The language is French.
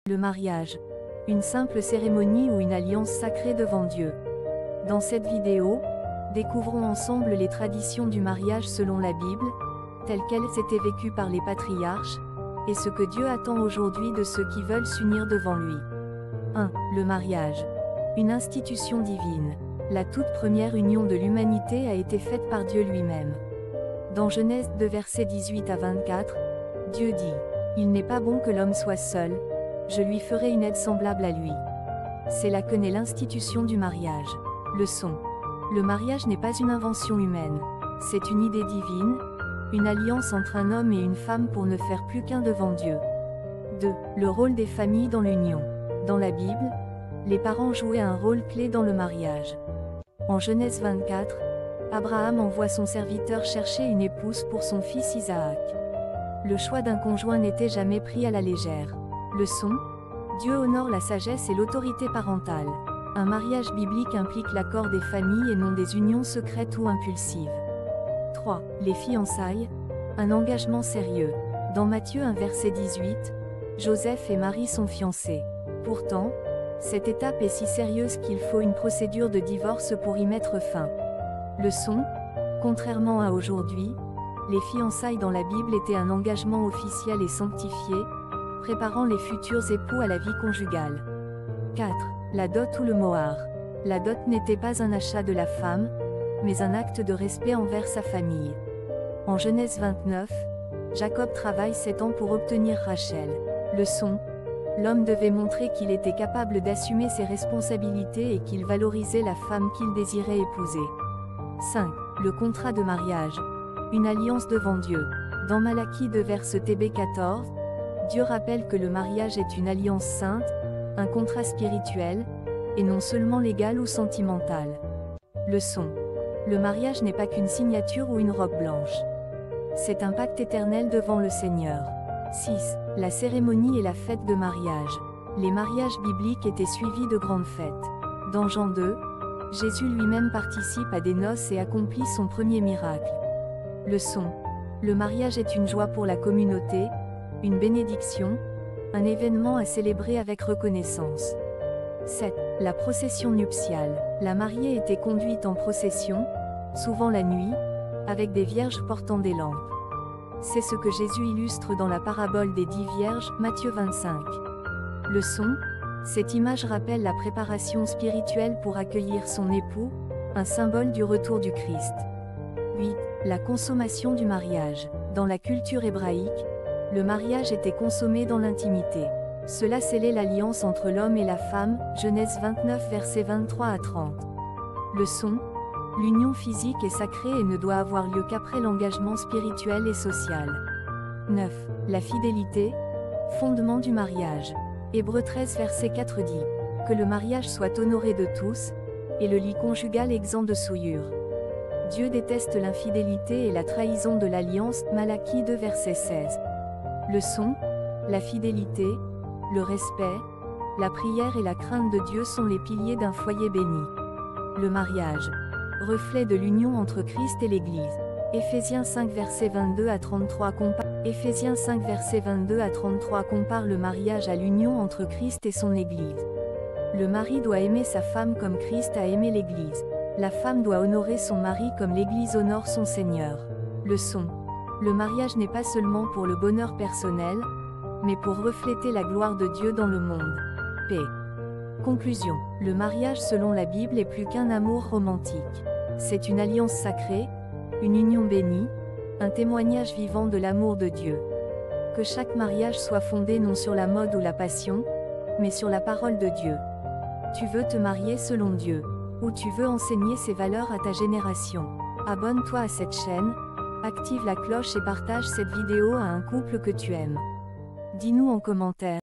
Le mariage. Une simple cérémonie ou une alliance sacrée devant Dieu. Dans cette vidéo, découvrons ensemble les traditions du mariage selon la Bible, telles qu'elles étaient vécues par les patriarches, et ce que Dieu attend aujourd'hui de ceux qui veulent s'unir devant lui. 1. Le mariage. Une institution divine. La toute première union de l'humanité a été faite par Dieu lui-même. Dans Genèse 2 versets 18 à 24, Dieu dit « Il n'est pas bon que l'homme soit seul, je lui ferai une aide semblable à lui. » C'est là que naît l'institution du mariage. Leçon. Le mariage n'est pas une invention humaine. C'est une idée divine, une alliance entre un homme et une femme pour ne faire plus qu'un devant Dieu. 2. Le rôle des familles dans l'union. Dans la Bible, les parents jouaient un rôle clé dans le mariage. En Genèse 24, Abraham envoie son serviteur chercher une épouse pour son fils Isaac. Le choix d'un conjoint n'était jamais pris à la légère. Leçon. Dieu honore la sagesse et l'autorité parentale. Un mariage biblique implique l'accord des familles et non des unions secrètes ou impulsives. 3. Les fiançailles. Un engagement sérieux. Dans Matthieu 1 verset 18, Joseph et Marie sont fiancés. Pourtant, cette étape est si sérieuse qu'il faut une procédure de divorce pour y mettre fin. Leçon. Contrairement à aujourd'hui, les fiançailles dans la Bible étaient un engagement officiel et sanctifié, préparant les futurs époux à la vie conjugale. 4. La dot ou le mohar. La dot n'était pas un achat de la femme, mais un acte de respect envers sa famille. En Genèse 29, Jacob travaille 7 ans pour obtenir Rachel. Leçon. L'homme devait montrer qu'il était capable d'assumer ses responsabilités et qu'il valorisait la femme qu'il désirait épouser. 5. Le contrat de mariage. Une alliance devant Dieu. Dans Malachie 2 verset TB 14, Dieu rappelle que le mariage est une alliance sainte, un contrat spirituel, et non seulement légal ou sentimental. Leçon. Le mariage n'est pas qu'une signature ou une robe blanche. C'est un pacte éternel devant le Seigneur. 6. La cérémonie et la fête de mariage. Les mariages bibliques étaient suivis de grandes fêtes. Dans Jean 2, Jésus lui-même participe à des noces et accomplit son premier miracle. Leçon. Le mariage est une joie pour la communauté, une bénédiction, un événement à célébrer avec reconnaissance. 7. La procession nuptiale. La mariée était conduite en procession, souvent la nuit, avec des vierges portant des lampes. C'est ce que Jésus illustre dans la parabole des 10 vierges, Matthieu 25. Leçon. Cette image rappelle la préparation spirituelle pour accueillir son époux, un symbole du retour du Christ. 8. La consommation du mariage. Dans la culture hébraïque, le mariage était consommé dans l'intimité. Cela scellait l'alliance entre l'homme et la femme, Genèse 29 versets 23 à 30. Leçon. L'union physique est sacrée et ne doit avoir lieu qu'après l'engagement spirituel et social. 9. La fidélité, fondement du mariage. Hébreux 13 verset 4 dit « Que le mariage soit honoré de tous, et le lit conjugal exempt de souillure. » Dieu déteste l'infidélité et la trahison de l'alliance, Malachie 2 verset 16. Leçon. La fidélité, le respect, la prière et la crainte de Dieu sont les piliers d'un foyer béni. Le mariage. Reflet de l'union entre Christ et l'Église. Éphésiens 5 verset 22 à 33 compare le mariage à l'union entre Christ et son Église. Le mari doit aimer sa femme comme Christ a aimé l'Église. La femme doit honorer son mari comme l'Église honore son Seigneur. Leçon. Le mariage n'est pas seulement pour le bonheur personnel, mais pour refléter la gloire de Dieu dans le monde. P. Conclusion. Le mariage selon la Bible est plus qu'un amour romantique. C'est une alliance sacrée, une union bénie, un témoignage vivant de l'amour de Dieu. Que chaque mariage soit fondé non sur la mode ou la passion, mais sur la parole de Dieu. Tu veux te marier selon Dieu, ou tu veux enseigner ces valeurs à ta génération. Abonne-toi à cette chaîne, active la cloche et partage cette vidéo à un couple que tu aimes. Dis-nous en commentaire.